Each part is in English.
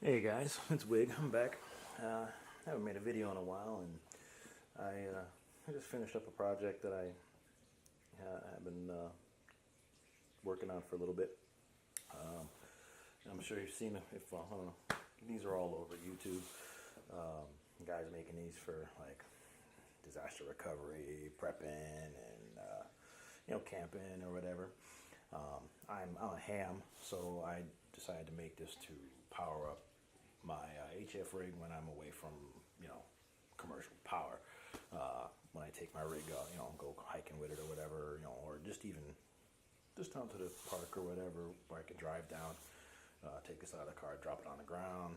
Hey guys, it's Wig. I'm back. Haven't made a video in a while, and I just finished up a project that I have been working on for a little bit. Um, I'm sure you've seen if I don't know, these are all over YouTube. Guys making these for like disaster recovery, prepping, and camping or whatever. I'm a ham, so I decided to make this to power up my HF rig when I'm away from commercial power. When I take my rig out, go hiking with it or whatever, or just down to the park or whatever, where I can drive down, take this out of the car, drop it on the ground,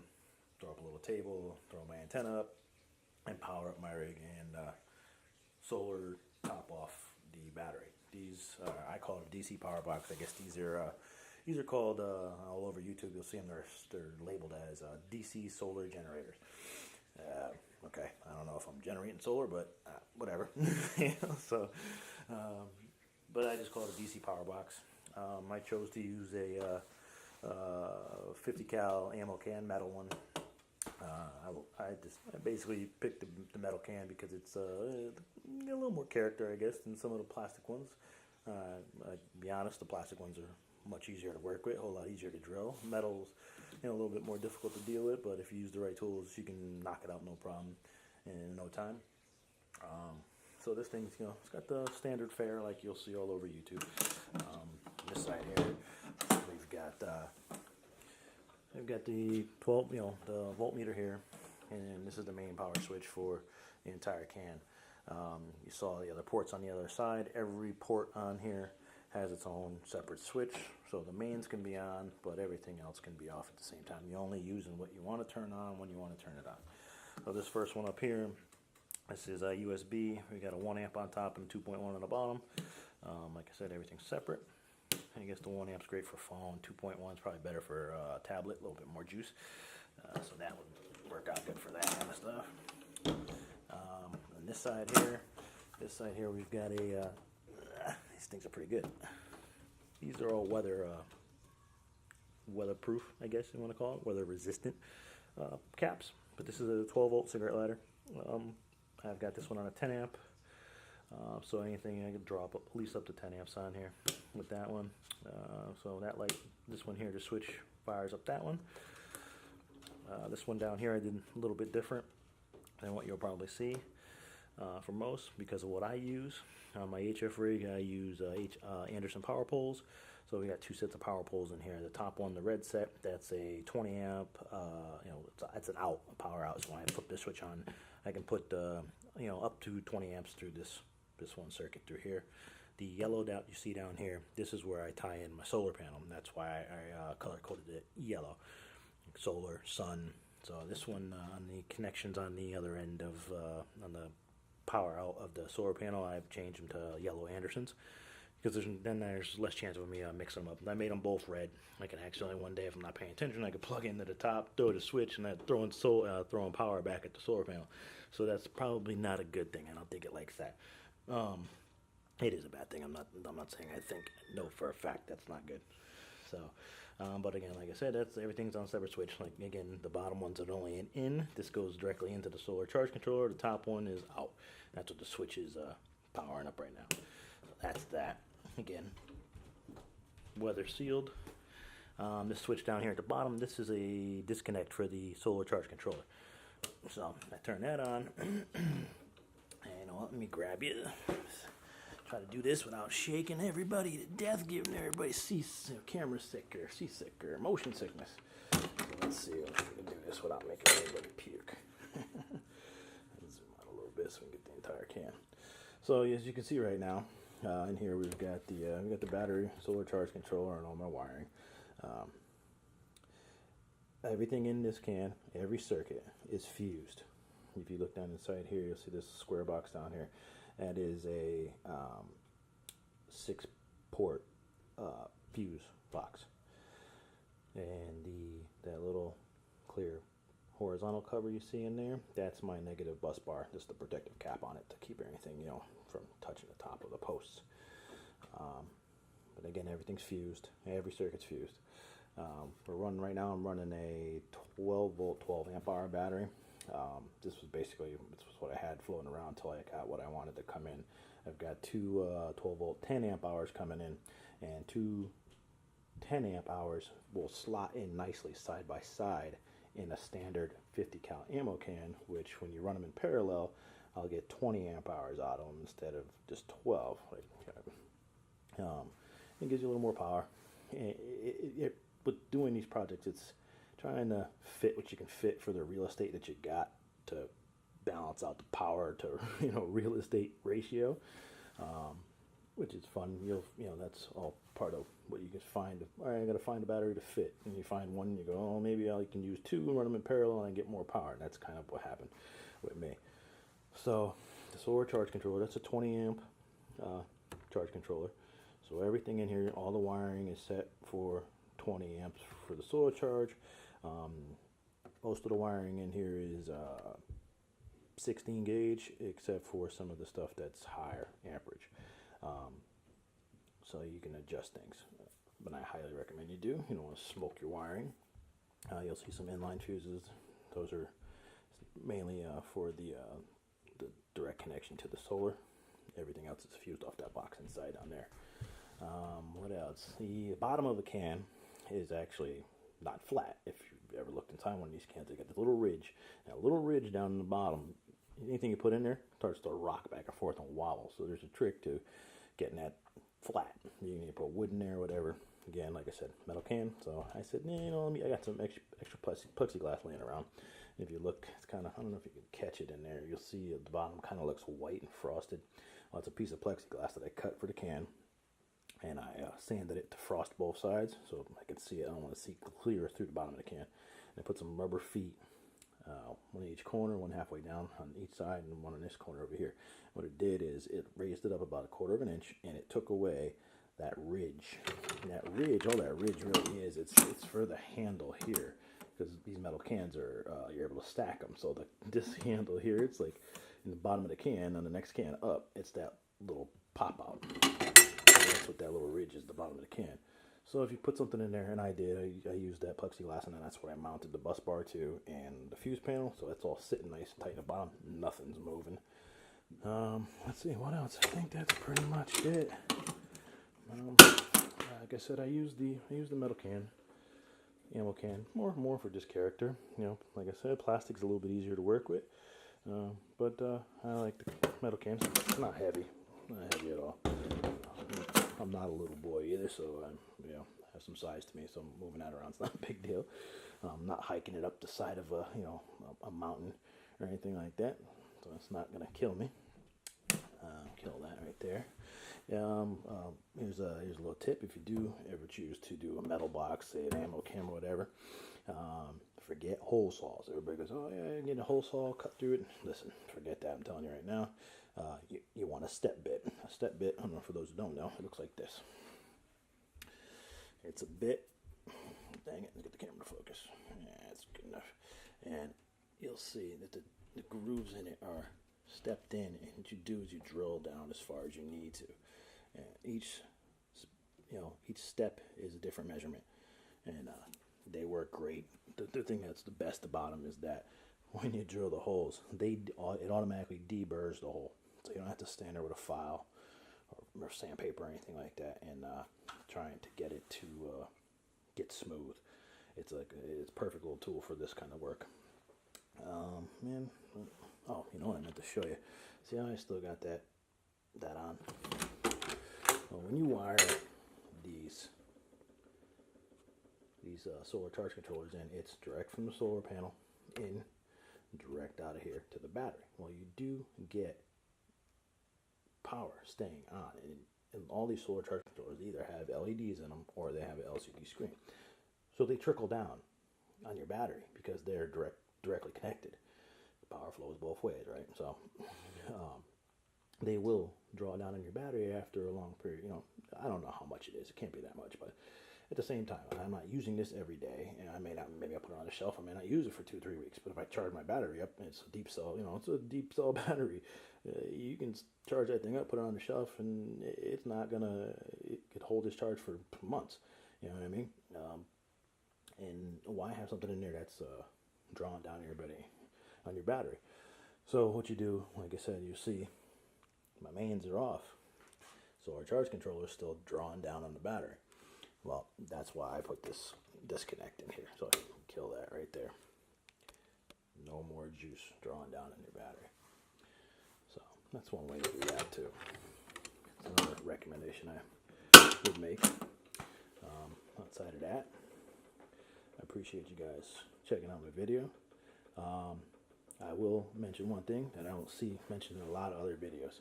throw up a little table, throw my antenna up, and power up my rig and solar top off the battery. These I call it a DC power box. I guess these are called all over YouTube. You'll see them. They're labeled as DC solar generators. Okay, I don't know if I'm generating solar, but whatever. So, but I just call it a DC power box. I chose to use a 50 cal ammo can, metal one. I basically picked the metal can because it's a little more character, I guess, than some of the plastic ones. I'll be honest, the plastic ones are much easier to work with, a whole lot easier to drill. Metal's a little bit more difficult to deal with, but if you use the right tools, you can knock it out no problem in no time. So this thing's, it's got the standard fare like you'll see all over YouTube. This side here, we've got the 12, the voltmeter here, and this is the main power switch for the entire can. You saw the other ports on the other side. Every port on here has its own separate switch, so the mains can be on, but everything else can be off at the same time. You're only using what you want to turn on when you want to turn it on. So this first one up here, this is a USB. We got a 1 amp on top and 2.1 on the bottom. Like I said, everything's separate. I guess the 1 amp's great for phone. 2.1 is probably better for tablet, a little bit more juice. So that would work out good for that kind of stuff. On this side here, we've got a. These things are pretty good. These are all weatherproof, I guess you want to call it, weather resistant caps. But this is a 12 volt cigarette lighter. I've got this one on a 10 amp. So anything I could drop at least up to 10 amps on here with that one. So that light, this one here, the switch fires up that one. This one down here I did a little bit different than what you'll probably see for most because of what I use. On my HF rig I use Anderson power poles. So we got two sets of power poles in here. The top one, the red set, that's a 20 amp, it's an out, a power out. So when I flip this switch on, I can put up to 20 amps through this one circuit through here. The yellow that you see down here, this is where I tie in my solar panel. And that's why I color coded it yellow. Solar, sun. So this one on the connections on the other end of on the power out of the solar panel, I've changed them to yellow Andersons because then there's less chance of me mixing them up. I made them both red. I can actually one day, if I'm not paying attention, I could plug into the top, throw the switch, and that throwing power back at the solar panel. So that's probably not a good thing. I don't think it likes that. It is a bad thing. I'm not saying I think. No, for a fact that's not good. So, but again, like I said, everything's on a separate switch. Like again, the bottom one's only an in. This goes directly into the solar charge controller. The top one is out. That's what the switch is powering up right now. So that's that. Again, weather sealed. This switch down here at the bottom, this is a disconnect for the solar charge controller. So I turn that on. And let me grab you. Try to do this without shaking everybody to death, giving everybody camera sick or seasick or motion sickness. So let's see if we can do this without making everybody puke. Zoom out a little bit so we can get the entire can. So as you can see right now, in here we've got the battery, solar charge controller, and all my wiring. Everything in this can, every circuit, is fused. If you look down inside here, you'll see this square box down here. That is a 6-port fuse box, and that little clear horizontal cover you see in there, that's my negative bus bar. Just the protective cap on it to keep anything from touching the top of the posts. But again, everything's fused. Every circuit's fused. We're running right now. I'm running a 12 volt, 12 amp hour battery. This was what I had floating around until I got what I wanted to come in. I've got two 12 volt, 10 amp hours coming in, and two 10 amp hours will slot in nicely side by side in a standard 50 cal ammo can, which when you run them in parallel, I'll get 20 amp hours out of them instead of just 12. It gives you a little more power. With doing these projects, it's trying to fit what you can fit for the real estate that you got to balance out the power to real estate ratio, which is fun. That's all part of what you can find. All right, I got to find a battery to fit, and you find one, and you go, oh, maybe I can use two and run them in parallel and get more power. And that's kind of what happened with me. So the solar charge controller, that's a 20 amp charge controller. So everything in here, all the wiring is set for 20 amps for the solar charge. Most of the wiring in here is 16 gauge, except for some of the stuff that's higher amperage. So you can adjust things, but I highly recommend you do. You don't want to smoke your wiring. You'll see some inline fuses. Those are mainly for the direct connection to the solar. Everything else is fused off that box inside down there. What else? The bottom of the can is actually not flat. If you've ever looked inside one of these cans, they got this little ridge, and a little ridge down in the bottom. Anything you put in there starts to rock back and forth and wobble. So there's a trick to getting that flat. You need to put wood in there, or whatever. Again, like I said, metal can. So I said, I got some extra plexiglass laying around. And if you look, it's kind of, I don't know if you can catch it in there. You'll see at the bottom kind of looks white and frosted. Well, it's a piece of plexiglass that I cut for the can. And I sanded it to frost both sides so I could see it. I don't want to see clear through the bottom of the can. And I put some rubber feet, one in each corner, one halfway down on each side, and one in this corner over here. What it did is it raised it up about 1/4 of an inch, and it took away that ridge. And that ridge, all that ridge really is, it's for the handle here, because these metal cans are, you're able to stack them. So this handle here, it's like in the bottom of the can, on the next can up, it's that little pop out. That's what that little ridge is, the bottom of the can. So if you put something in there, and I did, I used that plexiglass, and then that's what I mounted the bus bar to and the fuse panel. So it's all sitting nice and tight in the bottom. Nothing's moving. Let's see, what else? I think that's pretty much it. Like I said, I used the metal can, ammo can, more for just character. Like I said, plastic's a little bit easier to work with. But I like the metal cans. It's not heavy at all. I'm not a little boy either, so I have some size to me, so moving that around is not a big deal. I'm not hiking it up the side of a mountain or anything like that, so it's not gonna kill me. Kill that right there. Here's a little tip: if you do ever choose to do a metal box, say an ammo can or whatever, forget hole saws. Everybody goes, oh yeah, I get a hole saw, cut through it. Listen, forget that. I'm telling you right now. You want a step bit. A step bit, I don't know, for those who don't know, it looks like this. It's a bit, dang it, let's get the camera to focus. Yeah, that's good enough. And you'll see that the grooves in it are stepped in, and what you do is you drill down as far as you need to. And each step is a different measurement, and they work great. The thing that's the best about them is that when you drill the holes, it automatically deburrs the hole. So you don't have to stand there with a file or sandpaper or anything like that and trying to get it to get smooth. It's a perfect little tool for this kind of work. Oh, you know what I meant to show you. See how I still got that on? Well, when you wire these solar charge controllers in, it's direct from the solar panel in, direct out of here to the battery. Well, you do get power staying on, and all these solar charge controllers either have LEDs in them or they have an LCD screen, so they trickle down on your battery because they're directly connected. The power flows both ways, right? So they will draw down on your battery after a long period. I don't know how much it is. It can't be that much, but at the same time, I'm not using this every day, and maybe I put it on the shelf. I may not use it for 2-3 weeks, but if I charge my battery up, it's a deep cell. It's a deep cell battery. You can charge that thing up, put it on the shelf, and it's not gonna. It could hold its charge for months. You know what I mean? And why have something in there that's drawing down on your battery? So what you do, like I said, you see my mains are off, so our charge controller is still drawing down on the battery. Well, that's why I put this disconnect in here, so I can kill that right there. No more juice drawing down in your battery. So that's one way to do that too. It's another recommendation I would make. Outside of that, I appreciate you guys checking out my video. I will mention one thing that I don't see mentioned in a lot of other videos.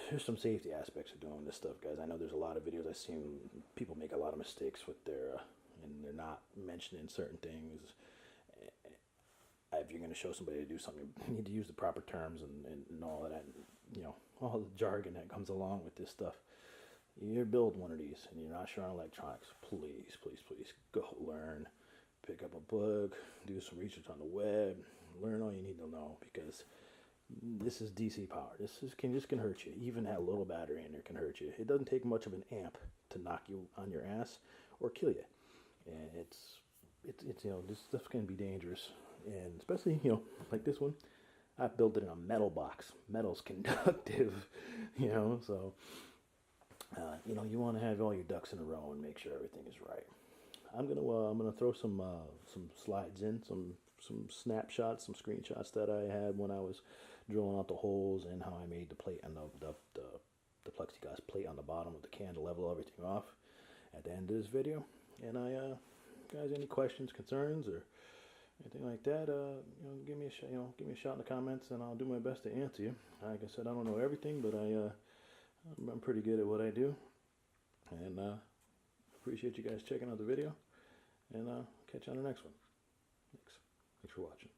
There's some safety aspects of doing this stuff, guys. I know there's a lot of videos I've seen people make a lot of mistakes with their, and they're not mentioning certain things. If you're going to show somebody to do something, you need to use the proper terms and all of that, you know, all the jargon that comes along with this stuff. You build one of these and you're not sure on electronics, please, please, please go learn. Pick up a book, do some research on the web, learn all you need to know, because this is DC power. This can hurt you. Even that little battery in there can hurt you. It doesn't take much of an amp to knock you on your ass or kill you. And it's you know, this stuff can be dangerous, and especially, you know, like this one. I built it in a metal box. Metal's conductive, you know, so you know, you want to have all your ducks in a row and make sure everything is right. I'm gonna throw some slides in, some snapshots, some screenshots that I had when I was drilling out the holes, and how I made the plate and the plexiglass plate on the bottom of the can to level everything off at the end of this video. And guys, any questions, concerns, or anything like that, you know, give me a shout in the comments, and I'll do my best to answer you. Like I said, I don't know everything, but I'm pretty good at what I do, and appreciate you guys checking out the video, and catch you on the next one. Thanks for watching.